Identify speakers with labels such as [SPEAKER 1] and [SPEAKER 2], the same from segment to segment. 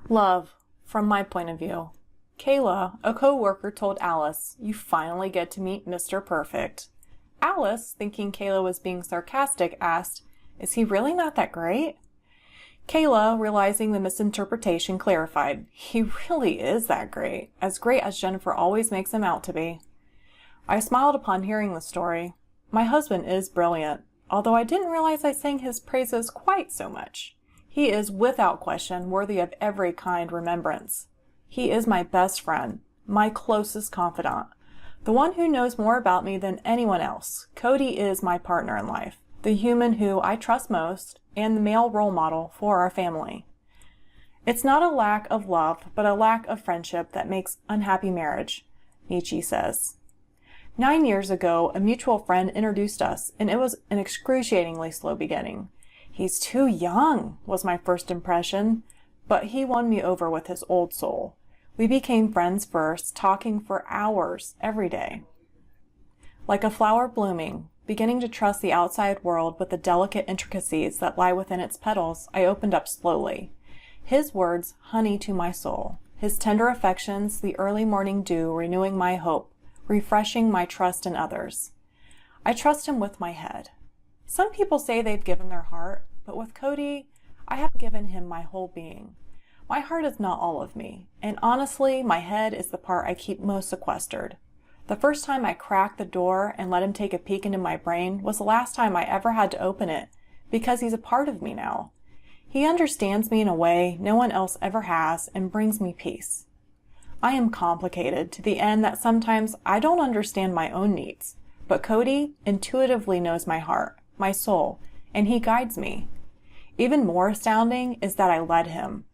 [SPEAKER 1] Love, from my point of view. Kayla, a co-worker, told Alice, "You finally get to meet Mr. Perfect." Alice, thinking Kayla was being sarcastic, asked, "Is he really not that great?" Kayla, realizing the misinterpretation, clarified, "He really is that great as Jennifer always makes him out to be." I smiled upon hearing the story. My husband is brilliant, although I didn't realize I sang his praises quite so much. He is without question worthy of every kind remembrance. He is my best friend, my closest confidant, the one who knows more about me than anyone else. Cody is my partner in life, the human who I trust most, and the male role model for our family. It's not a lack of love, but a lack of friendship that makes unhappy marriage, Nietzsche says. 9 years ago, a mutual friend introduced us, and it was an excruciatingly slow beginning. "He's too young," was my first impression, but he won me over with his old soul. We became friends first, talking for hours every day. Like a flower blooming, beginning to trust the outside world with the delicate intricacies that lie within its petals, I opened up slowly. His words, honey to my soul. His tender affections, the early morning dew, renewing my hope, refreshing my trust in others. I trust him with my head. Some people say they've given their heart, but with Cody, I have given him my whole being. My heart is not all of me, and honestly, my head is the part I keep most sequestered. The first time I cracked the door and let him take a peek into my brain was the last time I ever had to open it, because he's a part of me now. He understands me in a way no one else ever has and brings me peace. I am complicated to the end that sometimes I don't understand my own needs, but Cody intuitively knows my heart, my soul, and he guides me. Even more astounding is that I let him.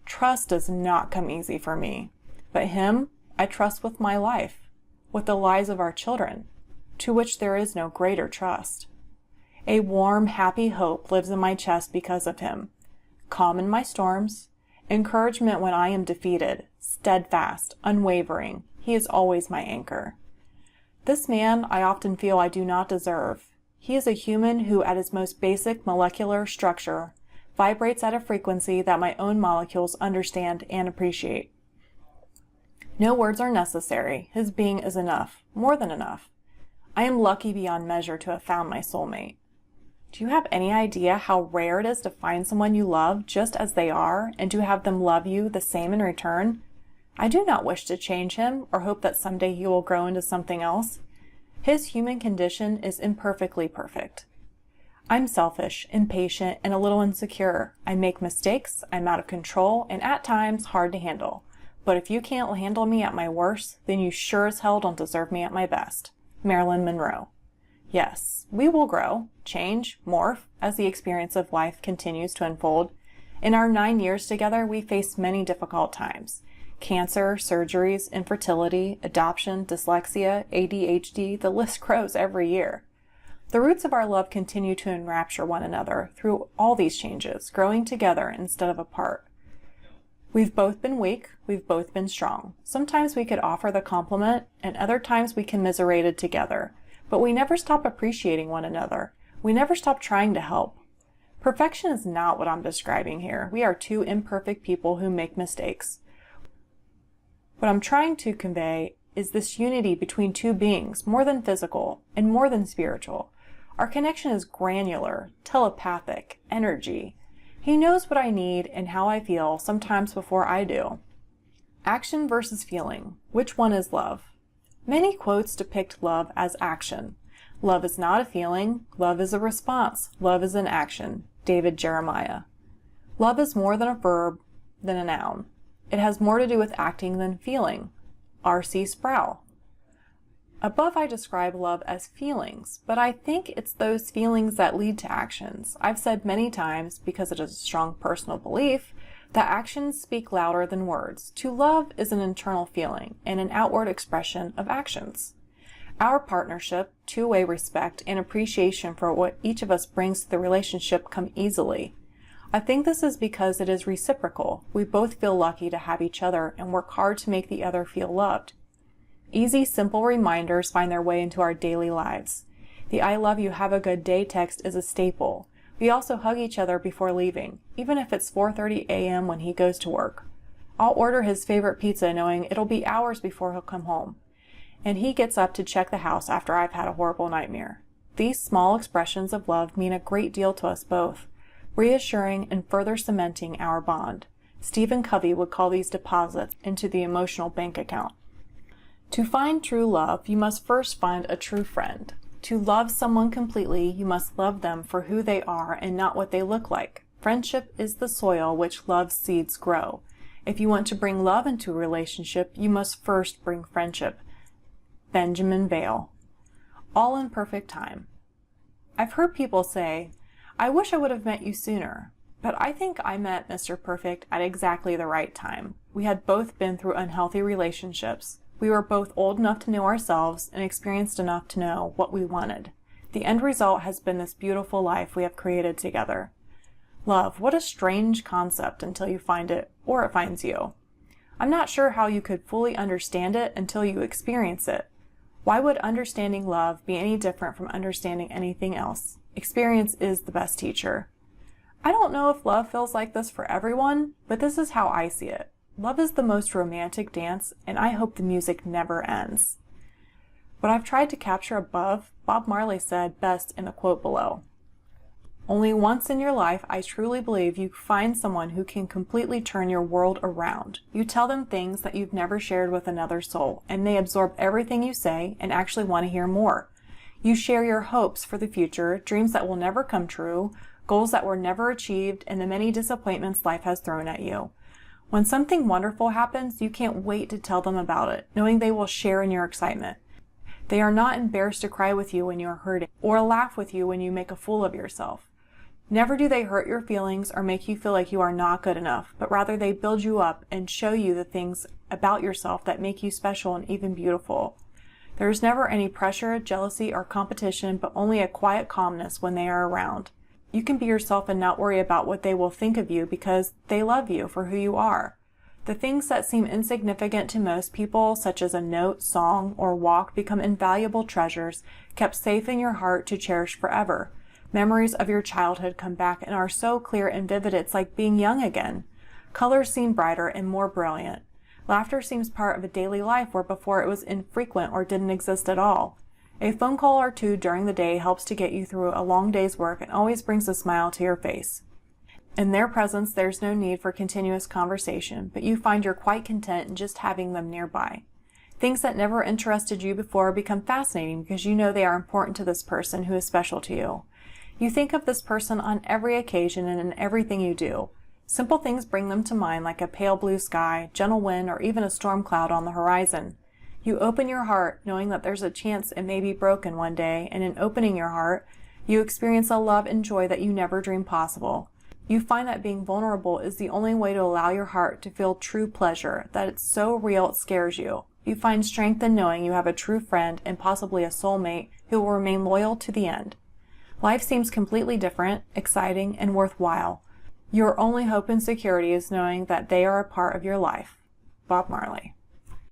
[SPEAKER 1] Trust does not come easy for me, but him I trust with my life, with the lives of our children, to which there is no greater trust. A warm, happy hope lives in my chest because of him. Calm in my storms, encouragement when I am defeated, steadfast, unwavering, he is always my anchor. This man I often feel I do not deserve. He is a human who, at his most basic molecular structure, vibrates at a frequency that my own molecules understand and appreciate. No words are necessary. His being is enough, more than enough. I am lucky beyond measure to have found my soulmate. Do you have any idea how rare it is to find someone you love just as they are and to have them love you the same in return? I do not wish to change him or hope that someday he will grow into something else. His human condition is imperfectly perfect. I'm selfish, impatient, and a little insecure. I make mistakes, I'm out of control, and at times hard to handle. But if you can't handle me at my worst, then you sure as hell don't deserve me at my best. Marilyn Monroe. Yes, we will grow, change, morph as the experience of life continues to unfold. In our 9 years together, we faced many difficult times. Cancer, surgeries, infertility, adoption, dyslexia, ADHD, the list grows every year. The roots of our love continue to enrapture one another through all these changes, growing together instead of apart. We've both been weak, we've both been strong. Sometimes we could offer the compliment, and other times we commiserated together. But we never stop appreciating one another. We never stop trying to help. Perfection is not what I'm describing here. We are two imperfect people who make mistakes. What I'm trying to convey is this unity between two beings, more than physical and more than spiritual. Our connection is granular, telepathic, energy. He knows what I need and how I feel, sometimes before I do. Action versus feeling. Which one is love? Many quotes depict love as action. Love is not a feeling. Love is a response. Love is an action. David Jeremiah. Love is more than a verb than a noun. It has more to do with acting than feeling. R.C. Sproul. Above I describe love as feelings, but I think it's those feelings that lead to actions. I've said many times, because it is a strong personal belief, that actions speak louder than words. To love is an internal feeling and an outward expression of actions. Our partnership, two-way respect, and appreciation for what each of us brings to the relationship come easily. I think this is because it is reciprocal. We both feel lucky to have each other and work hard to make the other feel loved. Easy, simple reminders find their way into our daily lives. The "I love you, have a good day" text is a staple. We also hug each other before leaving, even if it's 4:30 a.m. when he goes to work. I'll order his favorite pizza knowing it'll be hours before he'll come home. And he gets up to check the house after I've had a horrible nightmare. These small expressions of love mean a great deal to us both, reassuring and further cementing our bond. Stephen Covey would call these deposits into the emotional bank account. To find true love, you must first find a true friend. To love someone completely, you must love them for who they are and not what they look like. Friendship is the soil which love's seeds grow. If you want to bring love into a relationship, you must first bring friendship. Benjamin Vail. All in perfect time. I've heard people say, I wish I would have met you sooner, but I think I met Mr. Perfect at exactly the right time. We had both been through unhealthy relationships. We were both old enough to know ourselves and experienced enough to know what we wanted. The end result has been this beautiful life we have created together. Love, what a strange concept until you find it, or it finds you. I'm not sure how you could fully understand it until you experience it. Why would understanding love be any different from understanding anything else? Experience is the best teacher. I don't know if love feels like this for everyone, but this is how I see it. Love is the most romantic dance, and I hope the music never ends. What I've tried to capture above, Bob Marley said best in the quote below. Only once in your life, I truly believe you find someone who can completely turn your world around. You tell them things that you've never shared with another soul, and they absorb everything you say and actually want to hear more. You share your hopes for the future, dreams that will never come true, goals that were never achieved, and the many disappointments life has thrown at you. When something wonderful happens, you can't wait to tell them about it, knowing they will share in your excitement. They are not embarrassed to cry with you when you are hurting, or laugh with you when you make a fool of yourself. Never do they hurt your feelings or make you feel like you are not good enough, but rather they build you up and show you the things about yourself that make you special and even beautiful. There is never any pressure, jealousy, or competition, but only a quiet calmness when they are around. You can be yourself and not worry about what they will think of you because they love you for who you are. The things that seem insignificant to most people, such as a note, song, or walk, become invaluable treasures kept safe in your heart to cherish forever. Memories of your childhood come back and are so clear and vivid it's like being young again. Colors seem brighter and more brilliant. Laughter seems part of a daily life where before it was infrequent or didn't exist at all. A phone call or two during the day helps to get you through a long day's work and always brings a smile to your face. In their presence, there's no need for continuous conversation, but you find you're quite content in just having them nearby. Things that never interested you before become fascinating because you know they are important to this person who is special to you. You think of this person on every occasion and in everything you do. Simple things bring them to mind like a pale blue sky, gentle wind, or even a storm cloud on the horizon. You open your heart knowing that there's a chance it may be broken one day, and in opening your heart, you experience a love and joy that you never dreamed possible. You find that being vulnerable is the only way to allow your heart to feel true pleasure, that it's so real it scares you. You find strength in knowing you have a true friend and possibly a soulmate who will remain loyal to the end. Life seems completely different, exciting, and worthwhile. Your only hope and security is knowing that they are a part of your life. Bob Marley.